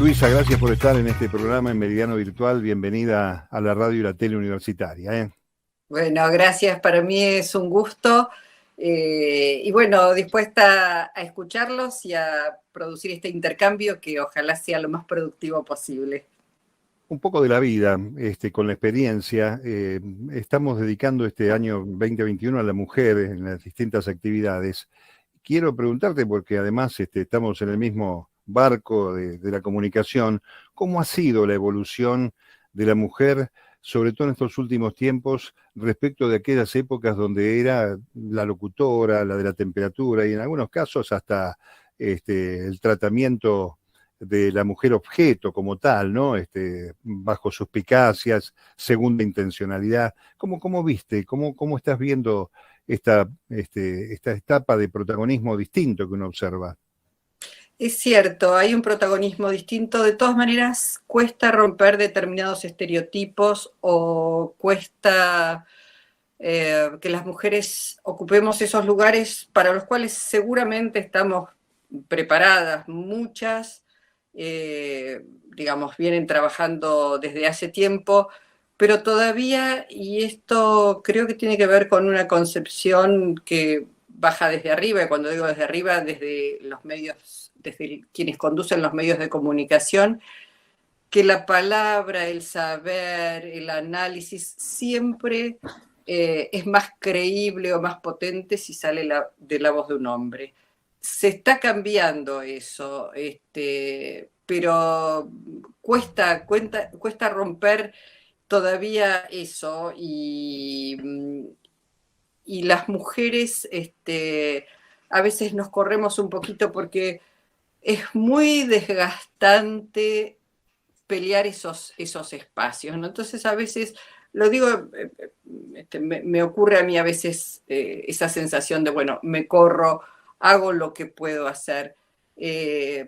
Luisa, gracias por estar en este programa en Meridiano Virtual. Bienvenida a la radio y la tele universitaria. Bueno, gracias. Para mí es un gusto. Y bueno, dispuesta a escucharlos y a producir este intercambio que ojalá sea lo más productivo posible. Un poco de la vida, con la experiencia. Estamos dedicando este año 2021 a la mujer en las distintas actividades. Quiero preguntarte, porque además estamos en el mismo barco de la comunicación, ¿cómo ha sido la evolución de la mujer, sobre todo en estos últimos tiempos, respecto de aquellas épocas donde era la locutora, la de la temperatura, y en algunos casos hasta el tratamiento de la mujer objeto como tal, ¿no? Bajo suspicacias, segunda intencionalidad. ¿Cómo viste? ¿Cómo estás viendo esta etapa de protagonismo distinto que uno observa? Es cierto, hay un protagonismo distinto. De todas maneras, cuesta romper determinados estereotipos o cuesta que las mujeres ocupemos esos lugares para los cuales seguramente estamos preparadas. Muchas, digamos, vienen trabajando desde hace tiempo, pero todavía, y esto creo que tiene que ver con una concepción que baja desde arriba, y cuando digo desde arriba, desde los medios, desde quienes conducen los medios de comunicación, que la palabra, el saber, el análisis siempre es más creíble o más potente si sale de la voz de un hombre. Se está cambiando eso, pero cuesta romper todavía eso y las mujeres a veces nos corremos un poquito porque es muy desgastante pelear esos espacios, ¿no? Entonces a veces, lo digo, me ocurre a mí a veces esa sensación de, bueno, me corro, hago lo que puedo hacer.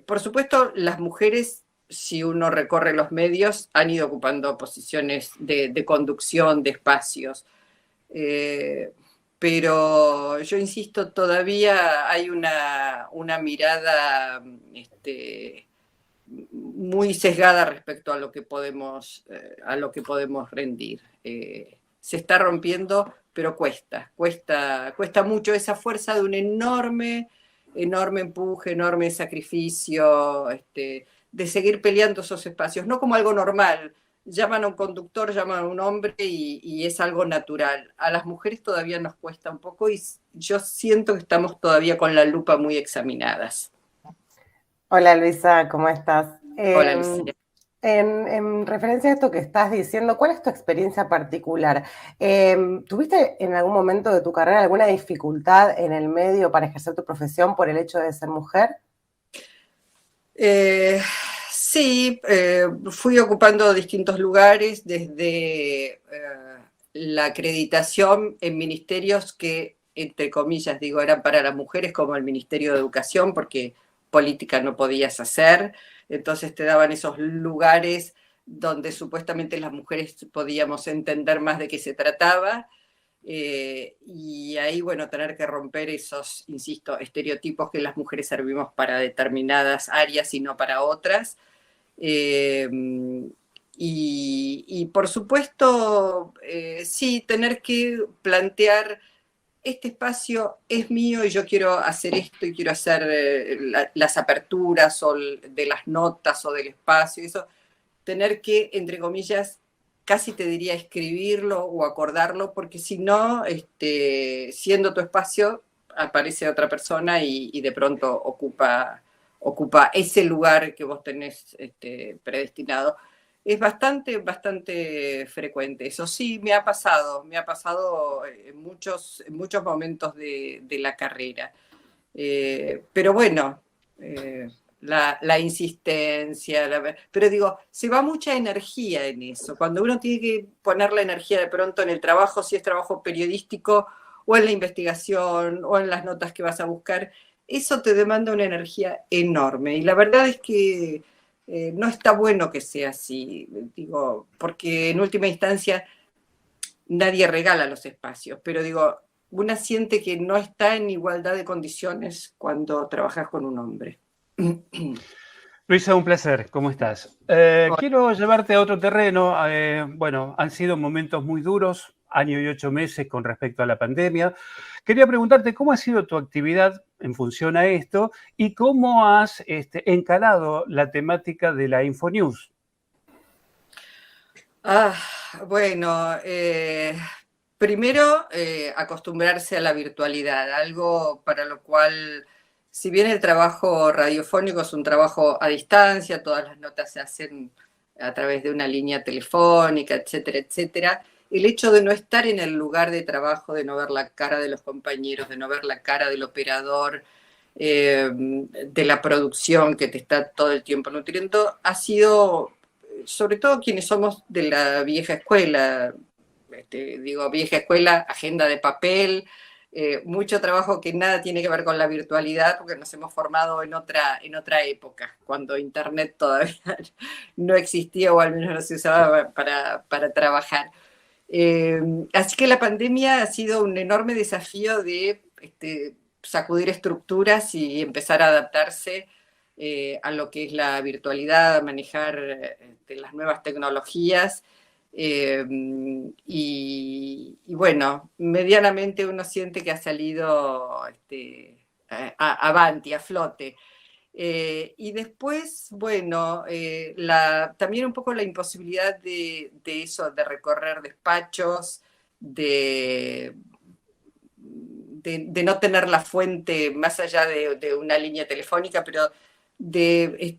Por supuesto, las mujeres, si uno recorre los medios, han ido ocupando posiciones de conducción, de espacios. Pero yo insisto, todavía hay una mirada muy sesgada respecto a lo que podemos rendir. Se está rompiendo, pero cuesta mucho esa fuerza de un enorme empuje, enorme sacrificio, de seguir peleando esos espacios, no como algo normal. Llaman a un conductor, llaman a un hombre y es algo natural. A las mujeres todavía nos cuesta un poco y yo siento que estamos todavía con la lupa muy examinadas. Hola Luisa, ¿cómo estás? Hola, Lucía. En referencia a esto que estás diciendo, ¿cuál es tu experiencia particular? ¿Tuviste en algún momento de tu carrera alguna dificultad en el medio para ejercer tu profesión por el hecho de ser mujer? Sí, fui ocupando distintos lugares, desde la acreditación en ministerios que, entre comillas, digo, eran para las mujeres, como el Ministerio de Educación, porque política no podías hacer, entonces te daban esos lugares donde supuestamente las mujeres podíamos entender más de qué se trataba. Y ahí, bueno, tener que romper esos, insisto, estereotipos que las mujeres servimos para determinadas áreas y no para otras. Y por supuesto, sí, tener que plantear, este espacio es mío y yo quiero hacer esto y quiero hacer las aperturas o de las notas o del espacio, eso, tener que, entre comillas, casi te diría escribirlo o acordarlo, porque si no, siendo tu espacio, aparece otra persona y de pronto ocupa ese lugar que vos tenés predestinado. Es bastante frecuente. Eso sí, me ha pasado en muchos momentos de la carrera. Pero bueno, la insistencia, pero digo, se va mucha energía en eso. Cuando uno tiene que poner la energía de pronto en el trabajo, si es trabajo periodístico, o en la investigación, o en las notas que vas a buscar, eso te demanda una energía enorme. Y la verdad es que no está bueno que sea así, digo, porque en última instancia nadie regala los espacios, pero digo, una siente que no está en igualdad de condiciones cuando trabajas con un hombre. Luisa, un placer. ¿Cómo estás? Quiero llevarte a otro terreno. Bueno, han sido momentos muy duros, año y 8 meses con respecto a la pandemia. Quería preguntarte cómo ha sido tu actividad en función a esto y cómo has encalado la temática de la Infonews. Ah, bueno, primero acostumbrarse a la virtualidad, algo para lo cual, si bien el trabajo radiofónico es un trabajo a distancia, todas las notas se hacen a través de una línea telefónica, etcétera, etcétera, el hecho de no estar en el lugar de trabajo, de no ver la cara de los compañeros, de no ver la cara del operador, de la producción que te está todo el tiempo nutriendo, ha sido, sobre todo quienes somos de la vieja escuela, digo vieja escuela, agenda de papel, mucho trabajo que nada tiene que ver con la virtualidad, porque nos hemos formado en otra época, cuando Internet todavía no existía o al menos no se usaba para trabajar. Así que la pandemia ha sido un enorme desafío de sacudir estructuras y empezar a adaptarse a lo que es la virtualidad, a manejar las nuevas tecnologías. Y bueno, medianamente uno siente que ha salido avanti, a flote. Y después, bueno, también un poco la imposibilidad de eso, de recorrer despachos, de no tener la fuente más allá de una línea telefónica, pero de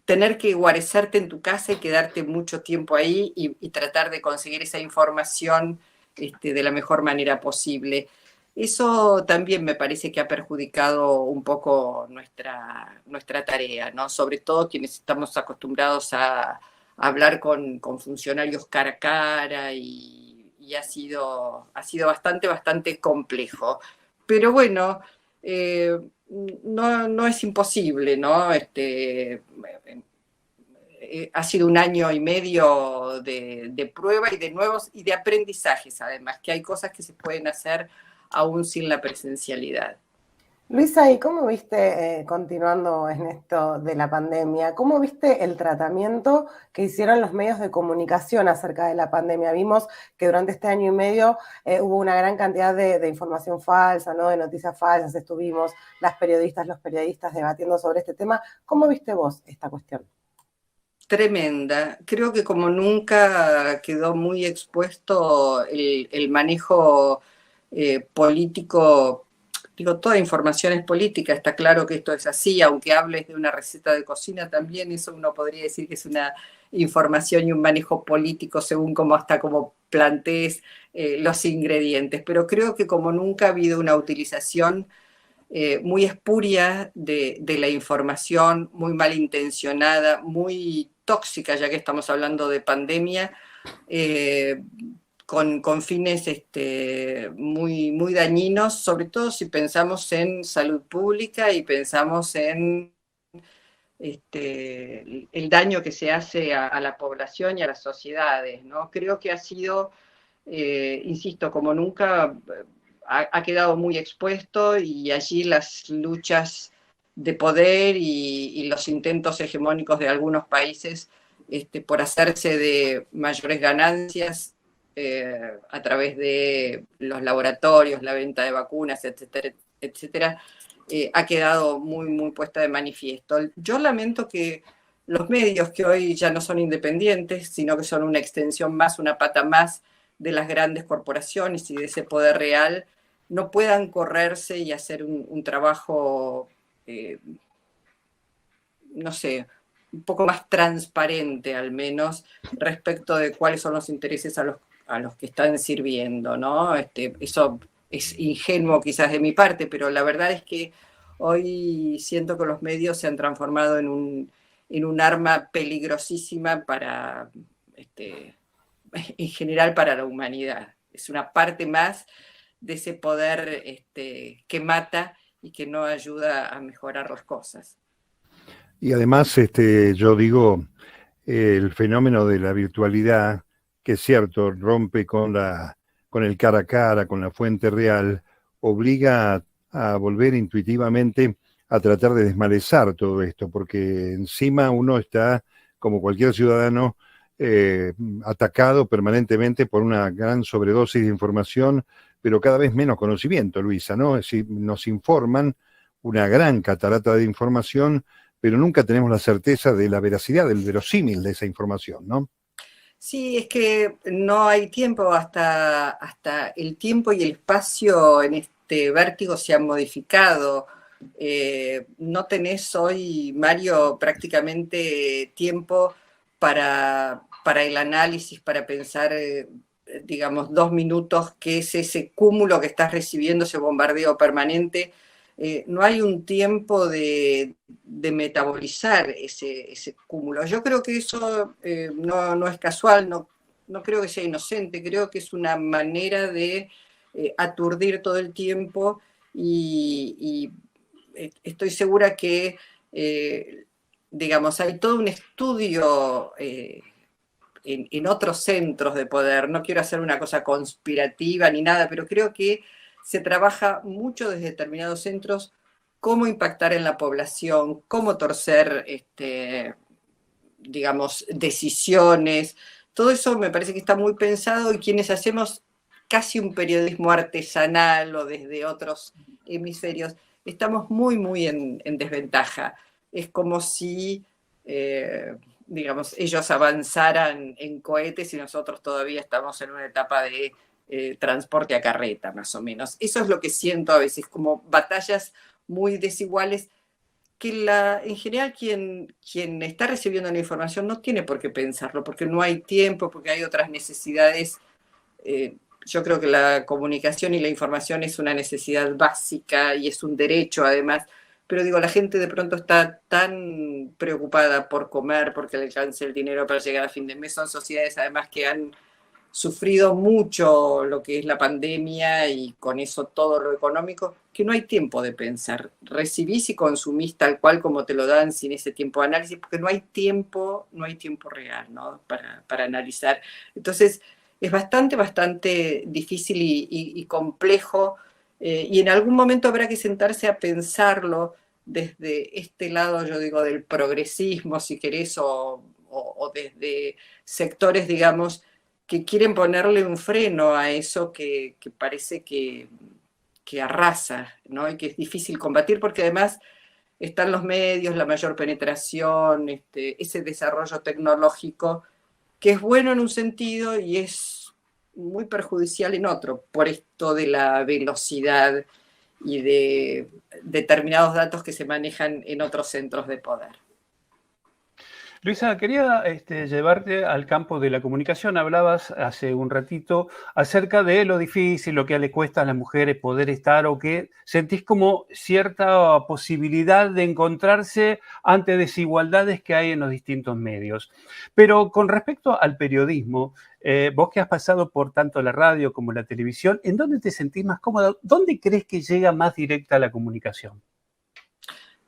tener que guarecerte en tu casa y quedarte mucho tiempo ahí y tratar de conseguir esa información de la mejor manera posible. Eso también me parece que ha perjudicado un poco nuestra tarea, ¿no? Sobre todo quienes estamos acostumbrados a hablar con funcionarios cara a cara y ha sido bastante complejo. Pero bueno, no es imposible, ¿no? Ha sido un año y medio de prueba y de nuevos y de aprendizajes, además, que hay cosas que se pueden hacer aún sin la presencialidad. Luisa, ¿y cómo viste, continuando en esto de la pandemia, cómo viste el tratamiento que hicieron los medios de comunicación acerca de la pandemia? Vimos que durante este año y medio hubo una gran cantidad de información falsa, ¿no? De noticias falsas, estuvimos los periodistas debatiendo sobre este tema. ¿Cómo viste vos esta cuestión? Tremenda. Creo que como nunca quedó muy expuesto el manejo político. Digo, toda información es política, está claro que esto es así, aunque hables de una receta de cocina también, eso uno podría decir que es una información y un manejo político según cómo plantees los ingredientes. Pero creo que como nunca ha habido una utilización muy espuria de la información, muy malintencionada, muy tóxica, ya que estamos hablando de pandemia, con fines muy dañinos, sobre todo si pensamos en salud pública y pensamos en el daño que se hace a la población y a las sociedades, ¿no? Creo que ha sido, insisto, como nunca, ha quedado muy expuesto y allí las luchas de poder y los intentos hegemónicos de algunos países por hacerse de mayores ganancias a través de los laboratorios, la venta de vacunas, etcétera, etcétera, ha quedado muy puesta de manifiesto. Yo lamento que los medios, que hoy ya no son independientes, sino que son una extensión más, una pata más de las grandes corporaciones y de ese poder real, no puedan correrse y hacer un trabajo, no sé, un poco más transparente al menos, respecto de cuáles son los intereses a los que están sirviendo, ¿no? Eso es ingenuo quizás de mi parte, pero la verdad es que hoy siento que los medios se han transformado en un arma peligrosísima para, en general, para la humanidad. Es una parte más de ese poder que mata y que no ayuda a mejorar las cosas. Y además, yo digo, el fenómeno de la virtualidad, que es cierto, rompe con el cara a cara, con la fuente real, obliga a volver intuitivamente a tratar de desmalezar todo esto, porque encima uno está, como cualquier ciudadano, atacado permanentemente por una gran sobredosis de información, pero cada vez menos conocimiento, Luisa, ¿no? Es decir, nos informan una gran catarata de información, pero nunca tenemos la certeza de la veracidad, del verosímil de esa información, ¿no? Sí, es que no hay tiempo, hasta el tiempo y el espacio en este vértigo se han modificado. No tenés hoy, Mario, prácticamente tiempo para el análisis, para pensar, digamos, 2 minutos, qué es ese cúmulo que estás recibiendo, ese bombardeo permanente. No hay un tiempo de metabolizar ese cúmulo. Yo creo que eso no es casual, no creo que sea inocente, creo que es una manera de aturdir todo el tiempo y estoy segura que, digamos, hay todo un estudio en otros centros de poder. No quiero hacer una cosa conspirativa ni nada, pero creo que se trabaja mucho desde determinados centros cómo impactar en la población, cómo torcer, digamos, decisiones. Todo eso me parece que está muy pensado y quienes hacemos casi un periodismo artesanal o desde otros hemisferios, estamos muy en desventaja. Es como si, digamos, ellos avanzaran en cohetes y nosotros todavía estamos en una etapa de transporte a carreta, más o menos. Eso es lo que siento a veces, como batallas muy desiguales que en general quien está recibiendo la información no tiene por qué pensarlo, porque no hay tiempo, porque hay otras necesidades. Yo creo que la comunicación y la información es una necesidad básica y es un derecho además, pero digo, la gente de pronto está tan preocupada por comer, porque le alcance el dinero para llegar a fin de mes. Son sociedades además que han sufrido mucho lo que es la pandemia y con eso todo lo económico, que no hay tiempo de pensar. Recibís y consumís tal cual como te lo dan sin ese tiempo de análisis, porque no hay tiempo real, ¿no? para analizar. Entonces, es bastante difícil y complejo, y en algún momento habrá que sentarse a pensarlo desde este lado, yo digo, del progresismo, si querés, o desde sectores, digamos, que quieren ponerle un freno a eso que parece que arrasa, ¿no? Y que es difícil combatir porque además están los medios, la mayor penetración, ese desarrollo tecnológico que es bueno en un sentido y es muy perjudicial en otro, por esto de la velocidad y de determinados datos que se manejan en otros centros de poder. Luisa, quería llevarte al campo de la comunicación. Hablabas hace un ratito acerca de lo difícil, lo que le cuesta a las mujeres poder estar o que sentís como cierta posibilidad de encontrarse ante desigualdades que hay en los distintos medios. Pero con respecto al periodismo, vos que has pasado por tanto la radio como la televisión, ¿en dónde te sentís más cómoda? ¿Dónde crees que llega más directa la comunicación?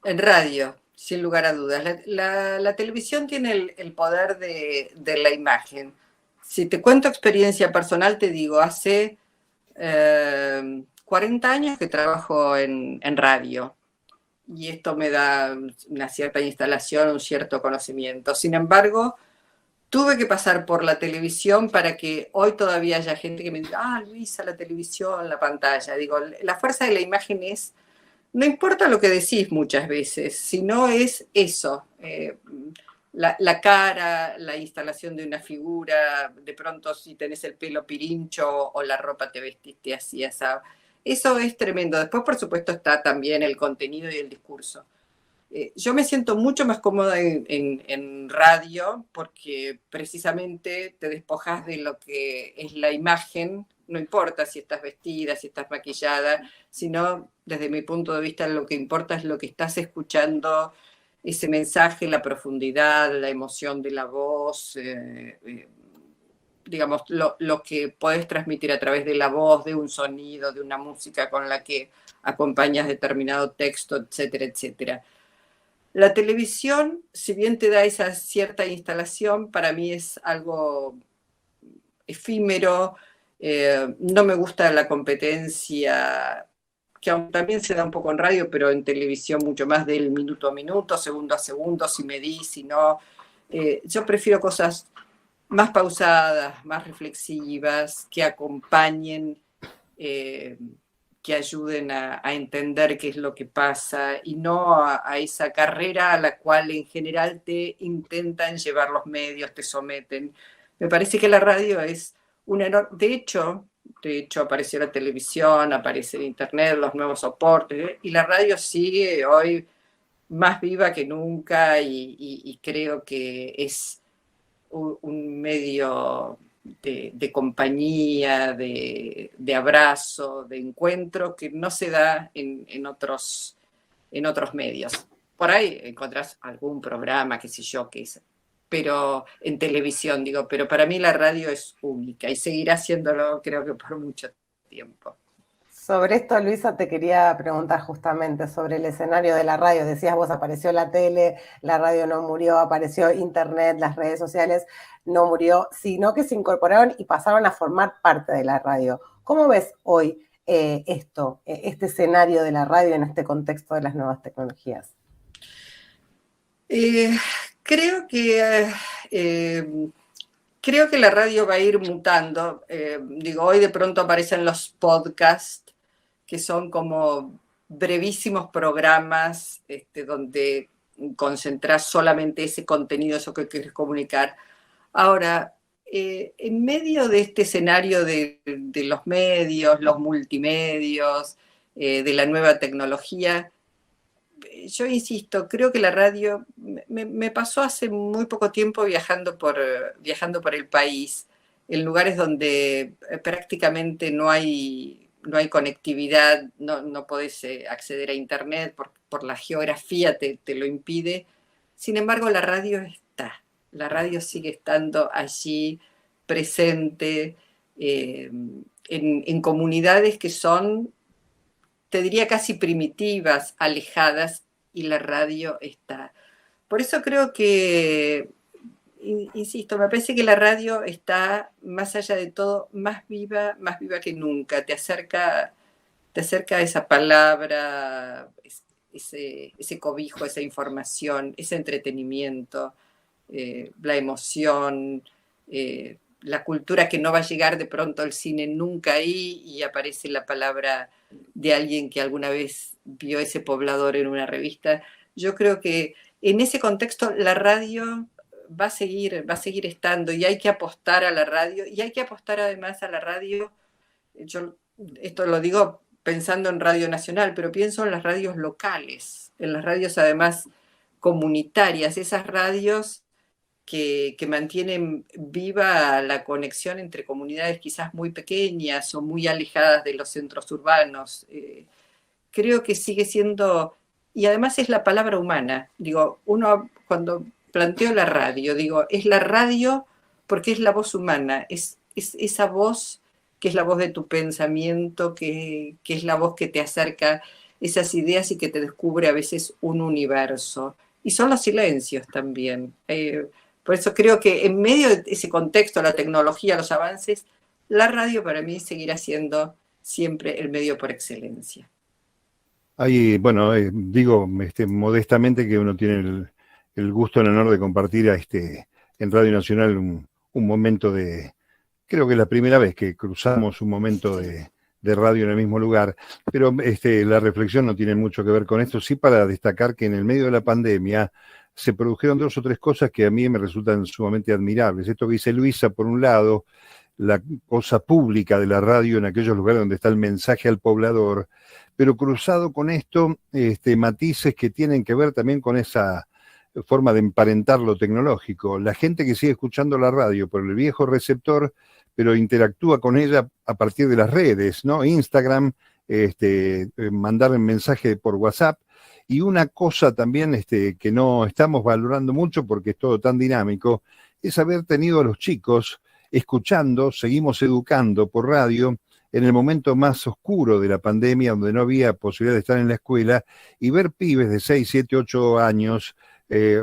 En radio, sin lugar a dudas. La televisión tiene el poder de la imagen. Si te cuento experiencia personal, te digo, hace 40 años que trabajo en radio y esto me da una cierta instalación, un cierto conocimiento. Sin embargo, tuve que pasar por la televisión para que hoy todavía haya gente que me diga, Luisa, la televisión, la pantalla. Digo, la fuerza de la imagen es... No importa lo que decís muchas veces, sino es eso, la cara, la instalación de una figura, de pronto si tenés el pelo pirincho o la ropa te vestiste así, esa. Eso es tremendo. Después, por supuesto, está también el contenido y el discurso. Yo me siento mucho más cómoda en radio porque precisamente te despojas de lo que es la imagen, no importa si estás vestida, si estás maquillada, sino desde mi punto de vista lo que importa es lo que estás escuchando, ese mensaje, la profundidad, la emoción de la voz, digamos, lo que podés transmitir a través de la voz, de un sonido, de una música con la que acompañas determinado texto, etcétera, etcétera. La televisión, si bien te da esa cierta instalación, para mí es algo efímero. No me gusta la competencia que aún también se da un poco en radio, pero en televisión mucho más del minuto a minuto, segundo a segundo, si me di, si no. Yo prefiero cosas más pausadas, más reflexivas, que acompañen, que ayuden a entender qué es lo que pasa y no a esa carrera a la cual en general te intentan llevar los medios, te someten. Me parece que la radio es un enorme... De hecho, apareció la televisión, aparece el internet, los nuevos soportes, y la radio sigue hoy más viva que nunca y creo que es un medio de compañía, de abrazo, de encuentro que no se da en otros medios. Por ahí encontrás algún programa, qué sé yo, pero en televisión, digo, pero para mí la radio es única y seguirá siéndolo, creo que por mucho tiempo. Sobre esto, Luisa, te quería preguntar justamente sobre el escenario de la radio. Decías vos, apareció la tele, la radio no murió, apareció internet, las redes sociales, no murió, sino que se incorporaron y pasaron a formar parte de la radio. ¿Cómo ves hoy este escenario de la radio en este contexto de las nuevas tecnologías? Creo que la radio va a ir mutando. Digo, hoy de pronto aparecen los podcasts, que son como brevísimos programas donde concentras solamente ese contenido, eso que quieres comunicar. Ahora, en medio de este escenario de los medios, los multimedios, de la nueva tecnología, yo insisto, creo que la radio me pasó hace muy poco tiempo viajando por el país, en lugares donde prácticamente no hay conectividad, no podés acceder a internet por la geografía te lo impide. Sin embargo, la radio sigue estando allí presente en comunidades que son, te diría, casi primitivas, alejadas, y la radio está. Por eso creo que, insisto, me parece que la radio está, más allá de todo, más viva que nunca. Te acerca a esa palabra, ese cobijo, esa información, ese entretenimiento, la emoción, la cultura que no va a llegar de pronto al cine nunca ahí y aparece la palabra de alguien que alguna vez vio ese poblador en una revista. Yo creo que en ese contexto la radio va a seguir estando y hay que apostar a la radio y hay que apostar además a la radio. Yo esto lo digo pensando en Radio Nacional, pero pienso en las radios locales, en las radios además comunitarias, esas radios que mantienen viva la conexión entre comunidades quizás muy pequeñas o muy alejadas de los centros urbanos. Creo que sigue siendo, y además es la palabra humana. Digo, uno cuando planteo la radio, digo, es la radio porque es la voz humana, es esa voz que es la voz de tu pensamiento, que es la voz que te acerca esas ideas y que te descubre a veces un universo. Y son los silencios también. Por eso creo que en medio de ese contexto, la tecnología, los avances, la radio para mí seguirá siendo siempre el medio por excelencia. Ahí, bueno, digo modestamente que uno tiene el gusto, el honor de compartir en Radio Nacional un momento de, creo que es la primera vez que cruzamos un momento de radio en el mismo lugar, pero la reflexión no tiene mucho que ver con esto, sí para destacar que en el medio de la pandemia se produjeron 2 o 3 cosas que a mí me resultan sumamente admirables. Esto que dice Luisa, por un lado, la cosa pública de la radio en aquellos lugares donde está el mensaje al poblador, pero cruzado con esto, matices que tienen que ver también con esa forma de emparentar lo tecnológico. La gente que sigue escuchando la radio por el viejo receptor, pero interactúa con ella a partir de las redes, ¿no? Instagram, mandar un mensaje por WhatsApp. Y una cosa también que no estamos valorando mucho porque es todo tan dinámico, es haber tenido a los chicos escuchando, seguimos educando por radio, en el momento más oscuro de la pandemia, donde no había posibilidad de estar en la escuela, y ver pibes de 6, 7, 8 años,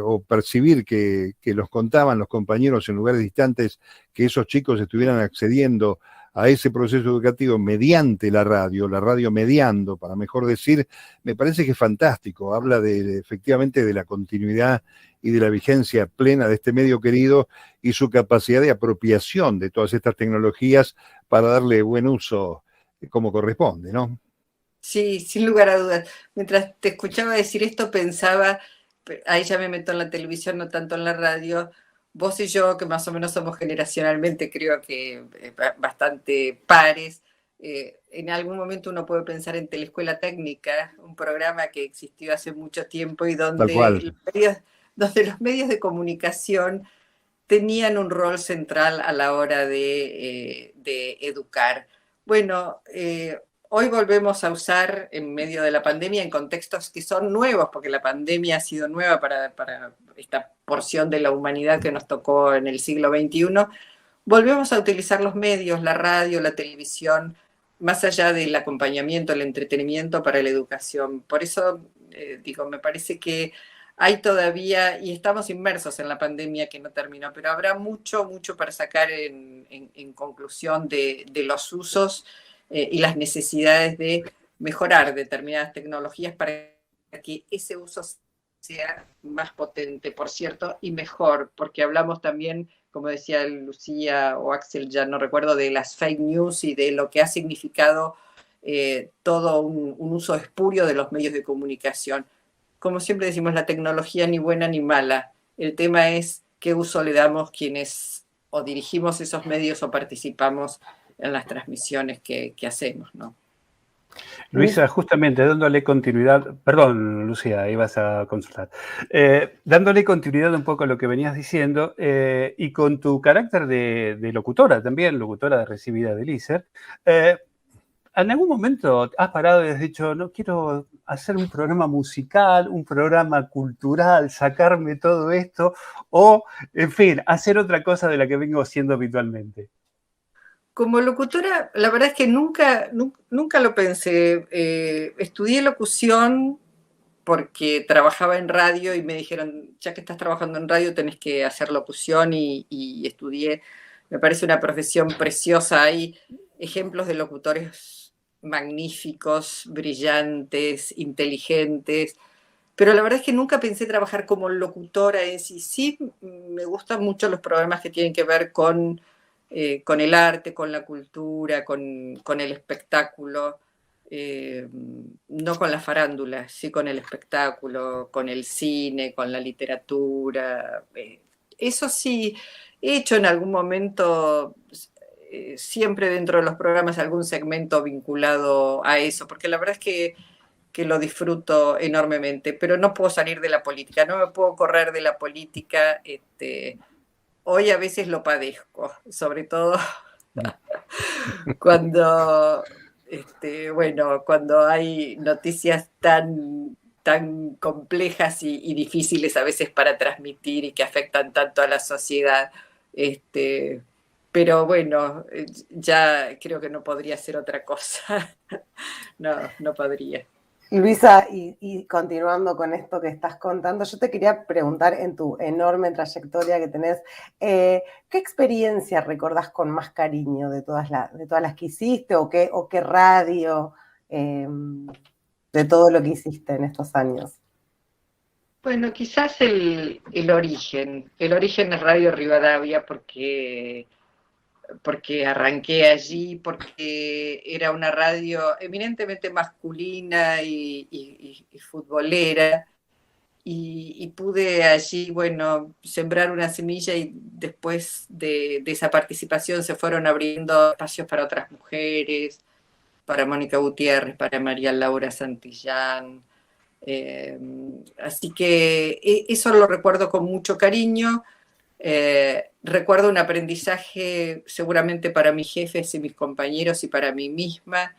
o percibir que los contaban los compañeros en lugares distantes, que esos chicos estuvieran accediendo a ese proceso educativo mediante la radio mediando, para mejor decir, me parece que es fantástico. Habla efectivamente de la continuidad y de la vigencia plena de este medio querido y su capacidad de apropiación de todas estas tecnologías para darle buen uso como corresponde, ¿no? Sí, sin lugar a dudas. Mientras te escuchaba decir esto, pensaba, ahí ya me meto en la televisión, no tanto en la radio, vos y yo, que más o menos somos generacionalmente, creo que bastante pares, en algún momento uno puede pensar en Telescuela Técnica, un programa que existió hace mucho tiempo y Tal cual. donde los medios de comunicación tenían un rol central a la hora de educar. Bueno, hoy volvemos a usar en medio de la pandemia en contextos que son nuevos, porque la pandemia ha sido nueva para esta porción de la humanidad que nos tocó en el siglo XXI. Volvemos a utilizar los medios, la radio, la televisión, más allá del acompañamiento, el entretenimiento para la educación. Por eso, digo, me parece que hay todavía, y estamos inmersos en la pandemia que no terminó, pero habrá mucho, mucho para sacar en conclusión de los usos y las necesidades de mejorar determinadas tecnologías para que ese uso sea más potente, por cierto, y mejor, porque hablamos también, como decía Lucía o Axel, ya no recuerdo, de las fake news y de lo que ha significado todo un uso espurio de los medios de comunicación. Como siempre decimos, la tecnología ni buena ni mala. El tema es qué uso le damos quienes o dirigimos esos medios o participamos en las transmisiones que hacemos, ¿no? Luisa, justamente dándole continuidad, perdón, Lucía, ibas a consultar, dándole continuidad un poco a lo que venías diciendo y con tu carácter de locutora también, locutora recibida del ISER, ¿en algún momento has parado y has dicho, no quiero hacer un programa musical, un programa cultural, sacarme todo esto, o, en fin, hacer otra cosa de la que vengo haciendo habitualmente? Como locutora, la verdad es que nunca lo pensé. Estudié locución porque trabajaba en radio y me dijeron, ya que estás trabajando en radio tenés que hacer locución y estudié. Me parece una profesión preciosa. Hay ejemplos de locutores magníficos, brillantes, inteligentes, pero la verdad es que nunca pensé trabajar como locutora en sí. Sí, me gustan mucho los programas que tienen que ver con el arte, con la cultura, con el espectáculo, no con la farándula, sí con el espectáculo, con el cine, con la literatura. Eso sí, he hecho en algún momento, siempre dentro de los programas, algún segmento vinculado a eso, porque la verdad es que lo disfruto enormemente, pero no puedo salir de la política, no me puedo correr de la política. Hoy a veces lo padezco, sobre todo cuando, cuando hay noticias tan complejas y difíciles a veces para transmitir y que afectan tanto a la sociedad. Pero bueno, ya creo que no podría ser otra cosa. No podría. Luisa, y continuando con esto que estás contando, yo te quería preguntar en tu enorme trayectoria que tenés, ¿qué experiencia recordás con más cariño de todas las que hiciste o qué radio de todo lo que hiciste en estos años? Bueno, quizás el origen. El origen es Radio Rivadavia porque arranqué allí, porque era una radio eminentemente masculina y futbolera, y pude allí, bueno, sembrar una semilla y después de esa participación se fueron abriendo espacios para otras mujeres, para Mónica Gutiérrez, para María Laura Santillán. Así que eso lo recuerdo con mucho cariño. Recuerdo un aprendizaje seguramente para mis jefes y mis compañeros y para mí misma,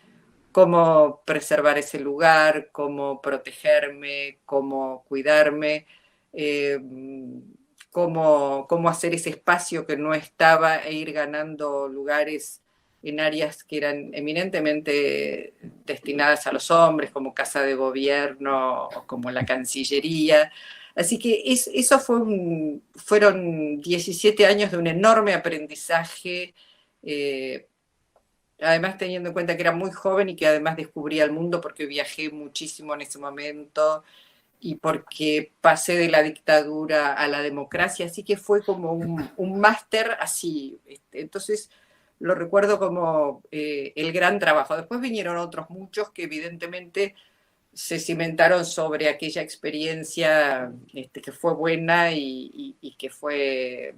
cómo preservar ese lugar, cómo protegerme, cómo cuidarme, cómo hacer ese espacio que no estaba e ir ganando lugares en áreas que eran eminentemente destinadas a los hombres, como Casa de Gobierno o como la Cancillería. Así que eso fueron 17 años de un enorme aprendizaje además teniendo en cuenta que era muy joven y que además descubría el mundo porque viajé muchísimo en ese momento y porque pasé de la dictadura a la democracia, así que fue como un máster así. Entonces lo recuerdo como el gran trabajo. Después vinieron otros muchos que evidentemente se cimentaron sobre aquella experiencia que fue buena y que fue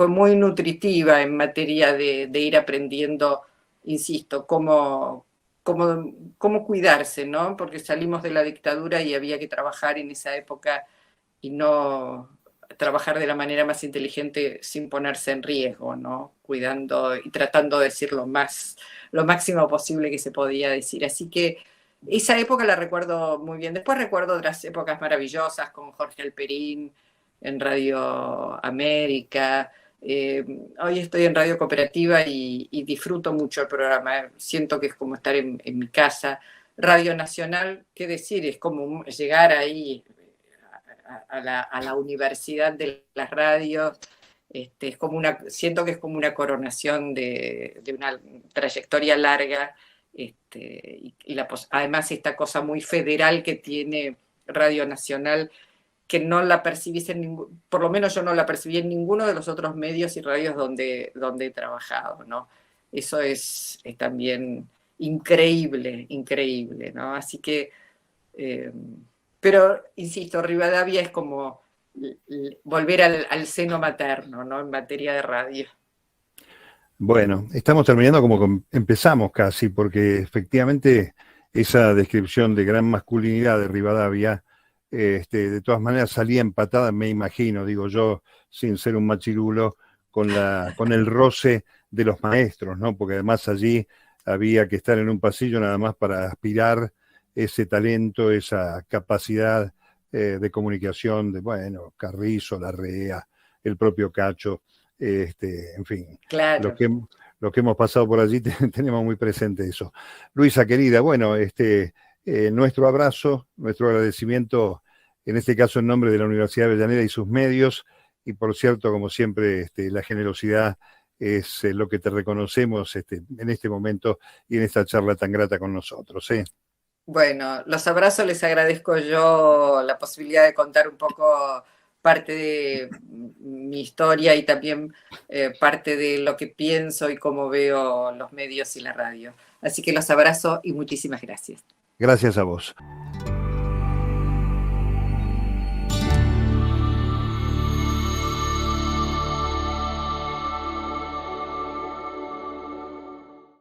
muy nutritiva en materia de ir aprendiendo, insisto, cómo cuidarse, ¿no? Porque salimos de la dictadura y había que trabajar en esa época y no trabajar de la manera más inteligente sin ponerse en riesgo, ¿no? Cuidando y tratando de decir lo máximo posible que se podía decir. Así que esa época la recuerdo muy bien. Después recuerdo otras épocas maravillosas con Jorge Alperín en Radio América. Hoy estoy en Radio Cooperativa y disfruto mucho el programa. Siento que es como estar en mi casa. Radio Nacional, qué decir, es como llegar ahí a la universidad de las radios. Es como siento que es como una coronación de una trayectoria larga, además esta cosa muy federal que tiene Radio Nacional, que no la percibís por lo menos yo no la percibí en ninguno de los otros medios y radios donde he trabajado, ¿no? Eso es también increíble, increíble, ¿no? Así que, pero insisto, Rivadavia es como volver al seno materno, ¿no? En materia de radio. Bueno, estamos terminando como empezamos casi, porque efectivamente esa descripción de gran masculinidad de Rivadavia, de todas maneras salía empatada, me imagino, digo yo, sin ser un machirulo, con el roce de los maestros, ¿no? Porque además allí había que estar en un pasillo nada más para aspirar ese talento, esa capacidad de comunicación de, bueno, Carrizo, Larrea, el propio Cacho, en fin, claro. Lo que hemos pasado por allí tenemos muy presente eso. Luisa, querida, bueno, nuestro abrazo, nuestro agradecimiento, en este caso en nombre de la Universidad de Avellaneda y sus medios, y por cierto, como siempre, la generosidad es lo que te reconocemos en este momento y en esta charla tan grata con nosotros. Bueno, los abrazos, les agradezco yo la posibilidad de contar un poco parte de mi historia y también parte de lo que pienso y cómo veo los medios y la radio. Así que los abrazo y muchísimas gracias. Gracias a vos.